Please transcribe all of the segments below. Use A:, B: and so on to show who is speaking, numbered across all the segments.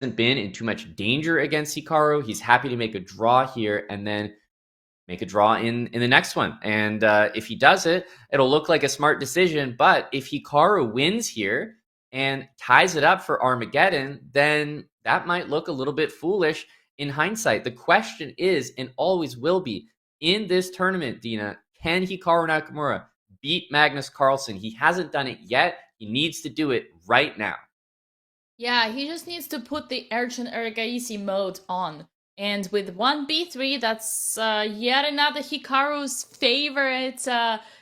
A: hasn't been in too much danger against Hikaru. He's happy to make a draw here and then make a draw in the next one. And if he does it, it'll look like a smart decision. But if Hikaru wins here and ties it up for Armageddon, then that might look a little bit foolish in hindsight. The question is, and always will be, in this tournament, Dina, can Hikaru Nakamura beat Magnus Carlsen? He hasn't done it yet. He needs to do it right now.
B: Yeah, he just needs to put the Urchin Ergaisi mode on. And with 1b3, that's yet another Hikaru's favorite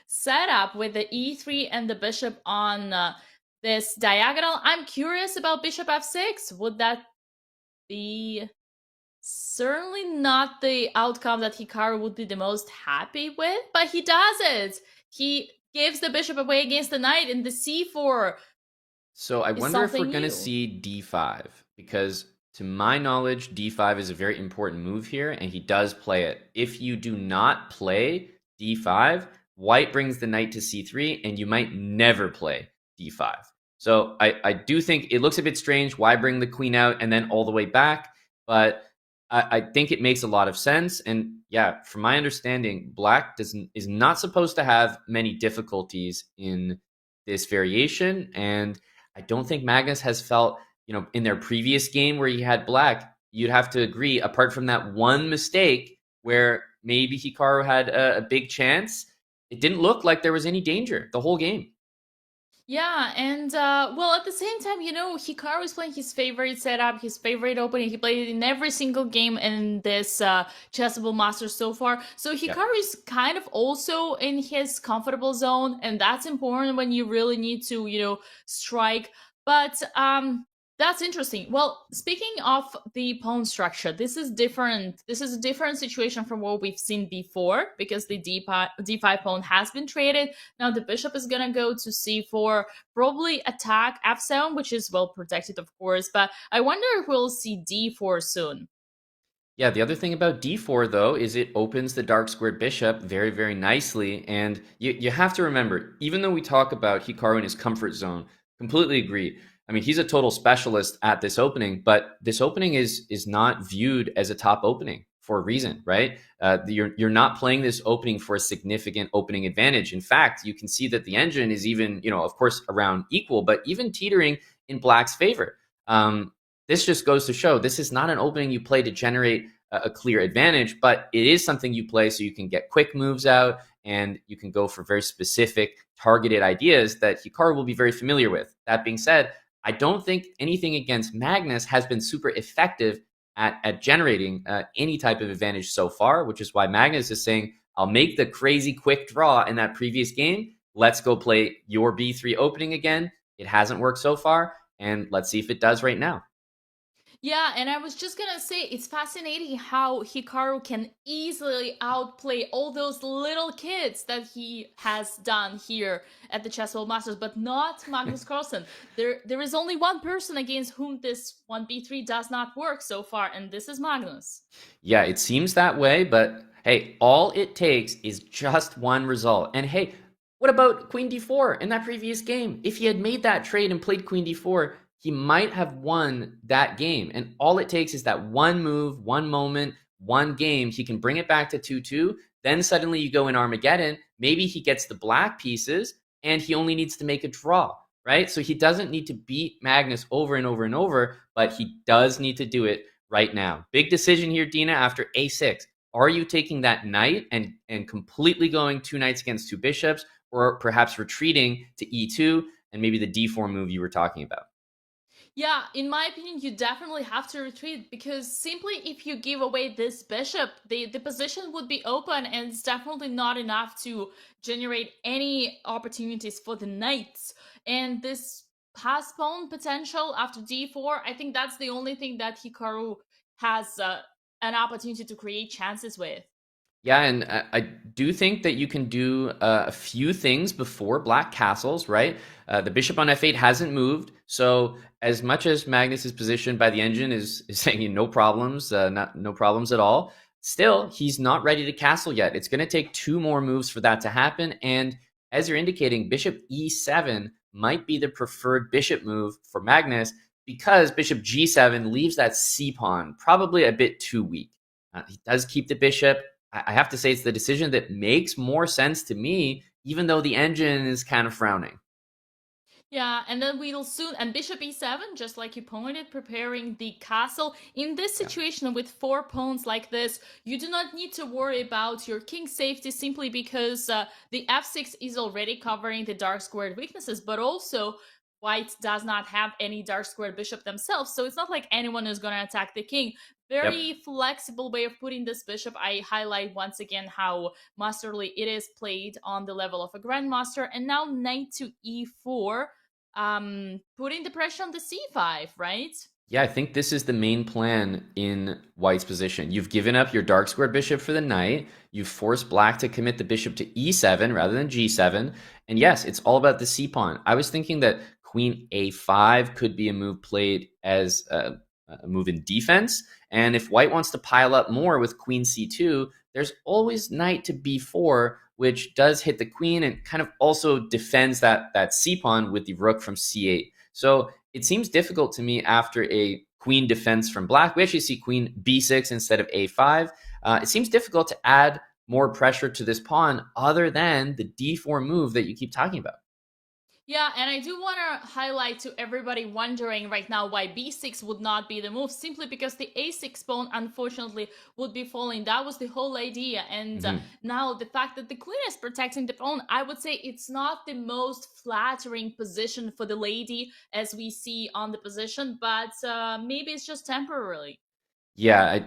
B: setup with the e3 and the bishop on this diagonal. I'm curious about bishop f6. Would that be certainly not the outcome that Hikaru would be the most happy with? But he does it. He gives the bishop away against the knight in the c4.
A: So I
B: Is
A: wonder if we're
B: something
A: going to
B: new.
A: see d5 because to my knowledge, d5 is a very important move here and he does play it. If you do not play d5, white brings the knight to c3 and you might never play d5. So I do think it looks a bit strange. Why bring the queen out and then all the way back? But I think it makes a lot of sense. And yeah, from my understanding, black is not supposed to have many difficulties in this variation. And I don't think Magnus has felt, in their previous game where he had black, you'd have to agree, apart from that one mistake where maybe Hikaru had a big chance, it didn't look like there was any danger the whole game.
B: Yeah, and well, at the same time, Hikaru is playing his favorite setup, his favorite opening. He played it in every single game in this Chessable Masters so far. So
A: Yeah.
B: Hikaru is kind of also in his comfortable zone, and that's important when you really need to, strike. But that's interesting. Well, speaking of the pawn structure, this is different. This is a different situation from what we've seen before because the d5 pawn has been traded. Now the bishop is gonna go to c4, probably attack f7, which is well protected, of course. But I wonder if we'll see d4 soon.
A: Yeah, the other thing about d4, though, is it opens the dark squared bishop very, very nicely. And you have to remember, even though we talk about Hikaru in his comfort zone, completely agree. I mean, he's a total specialist at this opening, but this opening is not viewed as a top opening for a reason, right? You're not playing this opening for a significant opening advantage. In fact, you can see that the engine is even, of course, around equal, but even teetering in black's favor. This just goes to show this is not an opening you play to generate a clear advantage, but it is something you play so you can get quick moves out and you can go for very specific targeted ideas that Hikaru will be very familiar with. That being said, I don't think anything against Magnus has been super effective at generating any type of advantage so far, which is why Magnus is saying, I'll make the crazy quick draw in that previous game. Let's go play your B3 opening again. It hasn't worked so far, and let's see if it does right now.
B: Yeah, and I was just gonna say it's fascinating how Hikaru can easily outplay all those little kids that he has done here at the Chess World Masters, but not Magnus Carlsen. There is only one person against whom this 1b3 does not work so far, and this is Magnus.
A: Yeah, it seems that way, but hey, all it takes is just one result. And hey, what about Queen d4 in that previous game? If he had made that trade and played Queen d4, he might have won that game. And all it takes is that one move, one moment, one game. He can bring it back to 2-2. Then suddenly you go in Armageddon. Maybe he gets the black pieces and he only needs to make a draw, right? So he doesn't need to beat Magnus over and over and over, but he does need to do it right now. Big decision here, Dina, after a6. Are you taking that knight and completely going two knights against two bishops, or perhaps retreating to e2 and maybe the d4 move you were talking about?
B: Yeah, in my opinion, you definitely have to retreat because simply if you give away this bishop, the position would be open and it's definitely not enough to generate any opportunities for the knights. And this pass pawn potential after d4, I think that's the only thing that Hikaru has an opportunity to create chances with.
A: Yeah, and I do think that you can do a few things before black castles, right? The bishop on f8 hasn't moved, so as much as Magnus's position by the engine is saying no problems, no problems at all, still he's not ready to castle yet. It's going to take two more moves for that to happen, and as you're indicating, bishop e7 might be the preferred bishop move for Magnus because bishop g7 leaves that c pawn probably a bit too weak. He does keep the bishop. I have to say it's the decision that makes more sense to me, even though the engine is kind of frowning.
B: Yeah, and then we'll soon, and bishop e7, just like you pointed, preparing the castle. In this
A: Yeah.
B: situation with four pawns like this, you do not need to worry about your king's safety simply because the f6 is already covering the dark squared weaknesses, but also white does not have any dark squared bishop themselves, so it's not like anyone is going to attack the king.
A: Yep.
B: Very flexible way of putting this bishop. I highlight once again how masterly it is played on the level of a grandmaster. And now knight to e4, putting the pressure on the c5, right?
A: Yeah, I think this is the main plan in White's position. You've given up your dark squared bishop for the knight. You've forced Black to commit the bishop to e7 rather than g7. And yes, it's all about the c pawn. I was thinking that queen a5 could be a move played as a move in defense. And if White wants to pile up more with queen c2, there's always knight to b4, which does hit the queen and kind of also defends that c pawn with the rook from c8. So it seems difficult to me after a queen defense from Black. We actually see queen b6 instead of a5. It seems difficult to add more pressure to this pawn other than the d4 move that you keep talking about.
B: Yeah, and I do want to highlight to everybody wondering right now why b6 would not be the move, simply because the a6 pawn, unfortunately, would be falling. That was the whole idea. And
A: Mm-hmm.
B: now the fact that the queen is protecting the pawn, I would say it's not the most flattering position for the lady as we see on the position, but maybe it's just temporarily.
A: Yeah,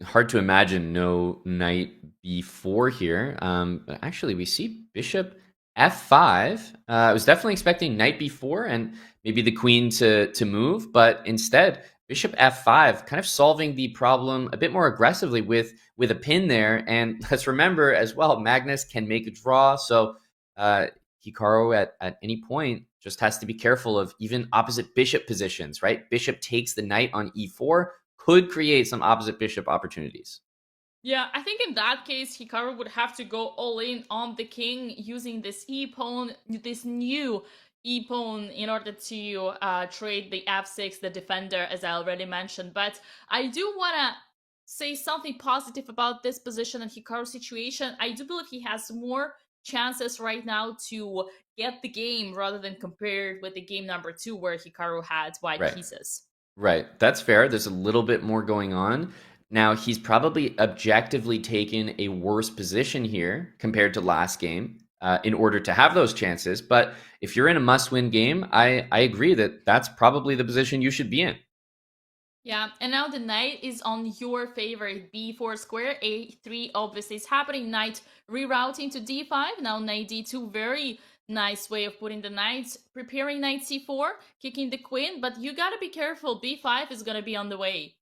A: hard to imagine no knight b4 here. But actually, we see bishop f5. I was definitely expecting knight b4 and maybe the queen to move, but instead bishop f5, kind of solving the problem a bit more aggressively with a pin there. And let's remember as well, Magnus can make a draw, so uh, Hikaru at any point just has to be careful of even opposite bishop positions, right? Bishop takes the knight on e4 could create some opposite bishop opportunities.
B: Yeah, I think in that case, Hikaru would have to go all in on the king using this e-pawn, this new e-pawn, in order to trade the f6, the defender, as I already mentioned. But I do want to say something positive about this position and Hikaru's situation. I do believe he has more chances right now to get the game rather than compared with the game number 2 where Hikaru had white
A: Right.
B: pieces.
A: Right. That's fair. There's a little bit more going on. Now, he's probably objectively taken a worse position here compared to last game in order to have those chances. But if you're in a must win game, I agree that that's probably the position you should be in.
B: Yeah, and now the knight is on your favorite b4 square. a3 obviously is happening. Knight rerouting to d5. Now knight d2. Very nice way of putting the knight. Preparing knight c4, kicking the queen. But you gotta be careful. b5 is gonna be on the way.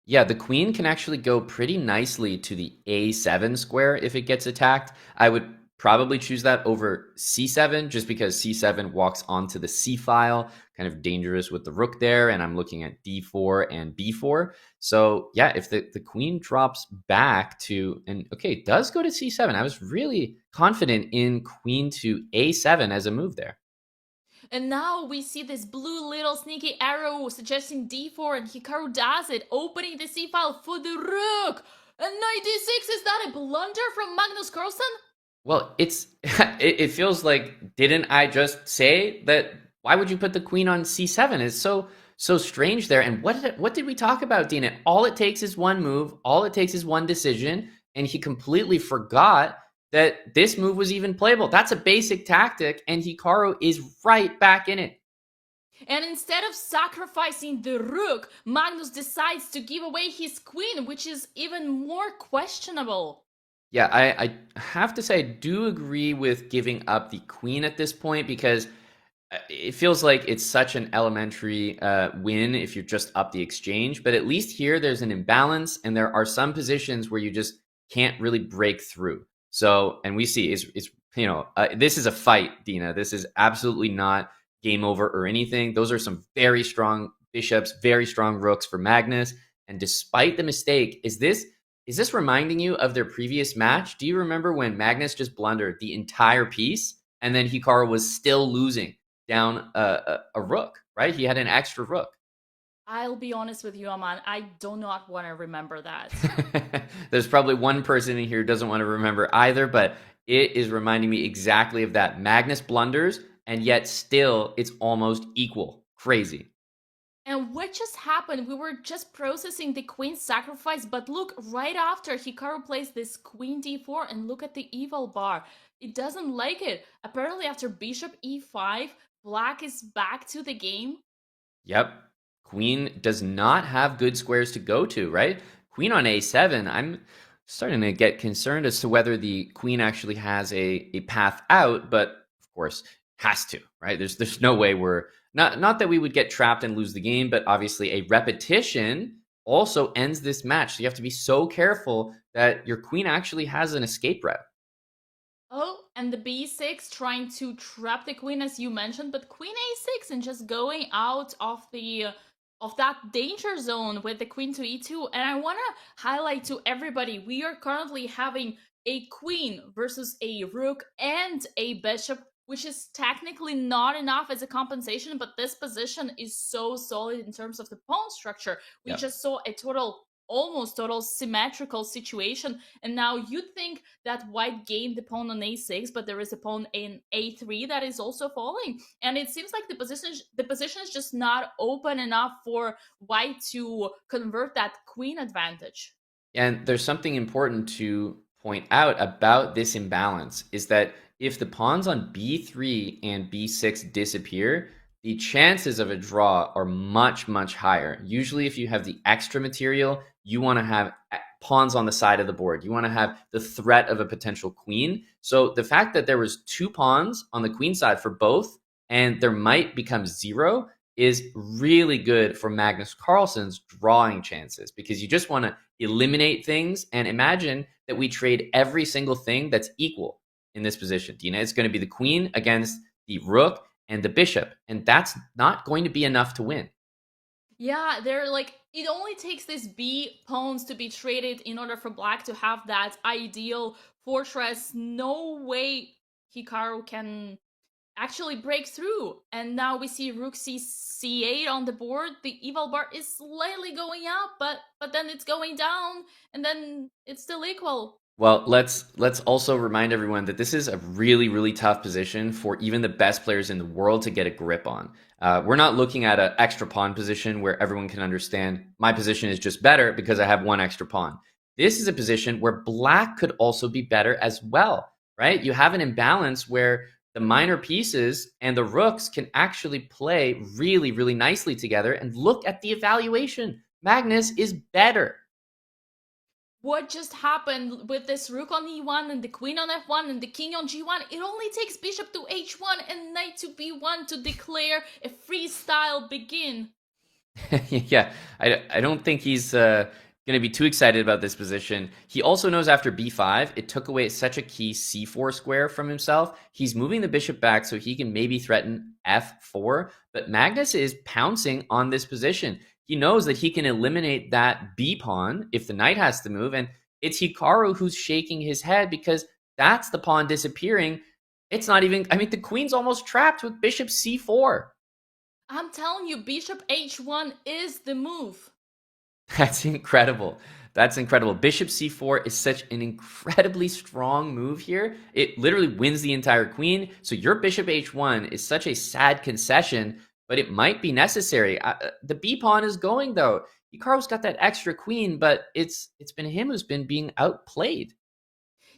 A: Yeah, the queen can actually go pretty nicely to the a7 square if it gets attacked. I would probably choose that over c7 just because c7 walks onto the c file, kind of dangerous with the rook there. And I'm looking at d4 and b4. So yeah, if the queen drops back to, and okay, it does go to c7. I was really confident in queen to a7 as a move there.
B: And now we see this blue little sneaky arrow suggesting d4, and Hikaru does it, opening the c file for the rook. And knight d6, is that a blunder from Magnus Carlsen?
A: Well, it feels like didn't I just say that? Why would you put the queen on c7? It's so strange there. And what did we talk about, Dina? All it takes is one move. All it takes is one decision, and he completely forgot that this move was even playable. That's a basic tactic, and Hikaru is right back in it.
B: And instead of sacrificing the rook, Magnus decides to give away his queen, which is even more questionable.
A: Yeah, I have to say I do agree with giving up the queen at this point because it feels like it's such an elementary win if you're just up the exchange. But at least here there's an imbalance, and there are some positions where you just can't really break through. So, and we see it's this is a fight, Dina. This is absolutely not game over or anything. Those are some very strong bishops, very strong rooks for Magnus. And despite the mistake, is this reminding you of their previous match? Do you remember when Magnus just blundered the entire piece and then Hikaru was still losing down a rook, right? He had an extra rook.
B: I'll be honest with you, Aman. I do not want to remember that.
A: There's probably one person in here who doesn't want to remember either, but it is reminding me exactly of that. Magnus blunders, and yet still it's almost equal. Crazy.
B: And what just happened? We were just processing the queen's sacrifice, but look, right after Hikaru plays this queen d4, and look at the evil bar. It doesn't like it. Apparently, after bishop e5, black is back to the game.
A: Yep. Queen does not have good squares to go to, right? Queen on a7. I'm starting to get concerned as to whether the queen actually has a path out, but of course has to, right? There's no way we're not that we would get trapped and lose the game, but obviously a repetition also ends this match. So you have to be so careful that your queen actually has an escape route.
B: Oh, and the b6 trying to trap the queen as you mentioned, but queen a6 and just going out of that danger zone with the queen to e2. And I want to highlight to everybody, we are currently having a queen versus a rook and a bishop, which is technically not enough as a compensation, but this position is so solid in terms of the pawn structure. We
A: Yep.
B: just saw a almost total symmetrical situation, and now you'd think that white gained the pawn on a6, but there is a pawn in a3 that is also falling, and it seems like the position is just not open enough for white to convert that queen advantage.
A: And there's something important to point out about this imbalance is that if the pawns on b3 and b6 disappear, the chances of a draw are much, much higher. Usually, if you have the extra material, you want to have pawns on the side of the board. You want to have the threat of a potential queen. So the fact that there was two pawns on the queen side for both, and there might become zero, is really good for Magnus Carlsen's drawing chances because you just want to eliminate things and imagine that we trade every single thing that's equal in this position. Dina, it's going to be the queen against the rook and the bishop, and that's not going to be enough to win.
B: Yeah, they're like, it only takes these b pawns to be traded in order for black to have that ideal fortress. No way Hikaru can actually break through. And now we see rook c8 on the board. The evil bar is slightly going up, but then it's going down, and then it's still equal.
A: Well, let's also remind everyone that this is a really really tough position for even the best players in the world to get a grip on. We're not looking at an extra pawn position where everyone can understand my position is just better because I have one extra pawn. This is a position where black could also be better as well, right? You have an imbalance where the minor pieces and the rooks can actually play really really nicely together. And look at the evaluation. Magnus is better.
B: What just happened with this rook on e1 and the queen on f1 and the king on g1? It only takes bishop to h1 and knight to b1 to declare a freestyle begin.
A: Yeah, I don't think he's going to be too excited about this position. He also knows after b5, it took away such a key c4 square from himself. He's moving the bishop back so he can maybe threaten f4, but Magnus is pouncing on this position. He knows that he can eliminate that b pawn if the knight has to move, and it's Hikaru who's shaking his head because that's the pawn disappearing. It's not even, I mean, the queen's almost trapped with bishop c4.
B: I'm telling you, bishop h1 is the move.
A: That's incredible. That's incredible. Bishop c4 is such an incredibly strong move here. It literally wins the entire queen. So your bishop h1 is such a sad concession, but it might be necessary. The b pawn is going though. Hikaru's got that extra queen, but it's been him who's been being outplayed.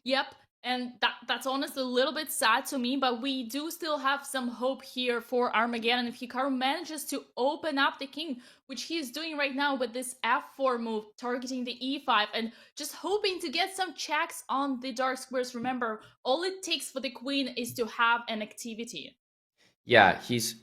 B: Yep, and that's honestly a little bit sad to me, but we do still have some hope here for Armageddon if Hikaru manages to open up the king, which he is doing right now with this f4 move, targeting the e5, and just hoping to get some checks on the dark squares. Remember, all it takes for the queen is to have an activity.
A: Yeah, he's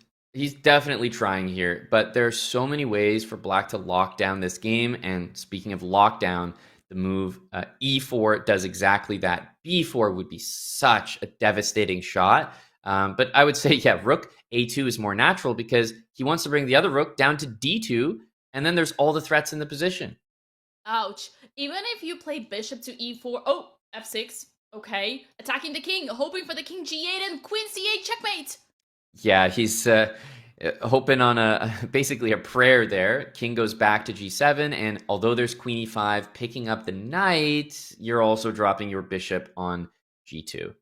A: definitely trying here, but there are so many ways for black to lock down this game. And speaking of lockdown, the move e4 does exactly that. b4 would be such a devastating shot. But I would say, yeah, rook a2 is more natural because he wants to bring the other rook down to d2, and then there's all the threats in the position.
B: Ouch. Even if you play bishop to e4, oh, f6, okay. Attacking the king, hoping for the king g8 and queen c8 checkmate.
A: Yeah, he's hoping on basically a prayer there. King goes back to g7, and although there's queen e5 picking up the knight, you're also dropping your bishop on g2.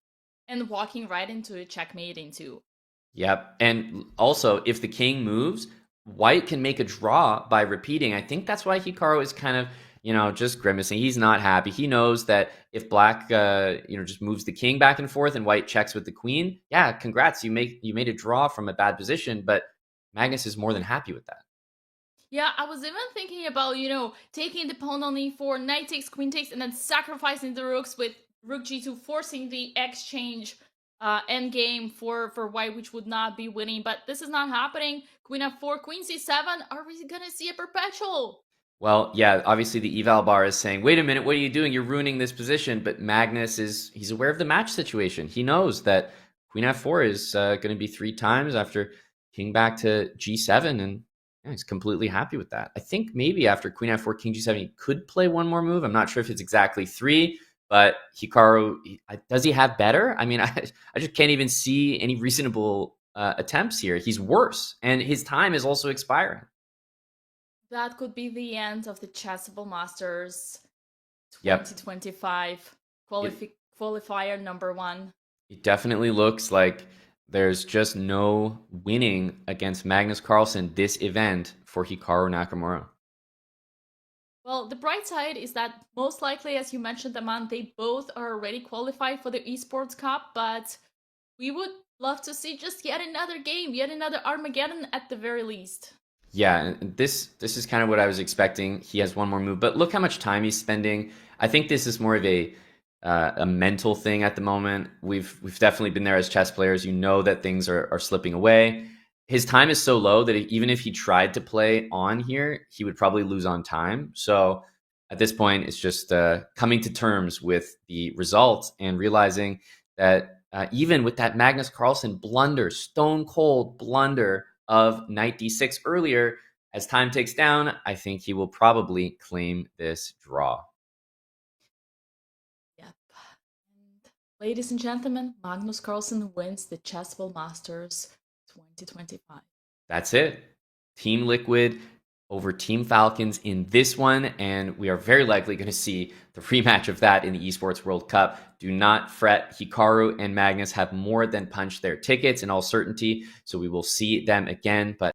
B: And walking right into a checkmate into.
A: Yep. And also, if the king moves, white can make a draw by repeating. I think that's why Hikaru is kind of, just grimacing. He's not happy. He knows that if black, just moves the king back and forth and white checks with the queen, yeah, congrats. You made a draw from a bad position, but Magnus is more than happy with that.
B: Yeah, I was even thinking about, taking the pawn on e4, knight takes, queen takes, and then sacrificing the rooks with rook g2, forcing the exchange endgame for white, which would not be winning. But this is not happening. Queen f4, queen c7. Are we gonna see a perpetual?
A: Well, yeah, obviously the eval bar is saying, wait a minute, what are you doing? You're ruining this position. But Magnus he's aware of the match situation. He knows that queen f4 is going to be 3 times after king back to g7, and yeah, he's completely happy with that. I think maybe after queen f4, king g7, he could play one more move. I'm not sure if it's exactly 3, but Hikaru, does he have better? I mean, I just can't even see any reasonable attempts here. He's worse, and his time is also expiring.
B: That could be the end of the Chessable Masters
A: Yep.
B: 2025 qualifier number 1.
A: It definitely looks like there's just no winning against Magnus Carlsen this event for Hikaru Nakamura.
B: Well, the bright side is that most likely, as you mentioned, Aman, they both are already qualified for the Esports Cup, but we would love to see just yet another game, yet another Armageddon at the very least.
A: Yeah, and this is kind of what I was expecting. He has one more move, but look how much time he's spending. I think this is more of a mental thing at the moment. We've definitely been there as chess players. You know that things are slipping away. His time is so low that even if he tried to play on here, he would probably lose on time. So at this point, it's just coming to terms with the result and realizing that even with that Magnus Carlsen blunder, stone cold blunder of knight d6 earlier, as time ticks down, I think he will probably claim this draw.
B: Yep. And ladies and gentlemen, Magnus Carlsen wins the Chessable Masters 2025.
A: That's it. Team Liquid over Team Falcons in this one, and we are very likely going to see the rematch of that in the Esports World Cup. Do not fret. Hikaru and Magnus have more than punched their tickets in all certainty, so we will see them again. But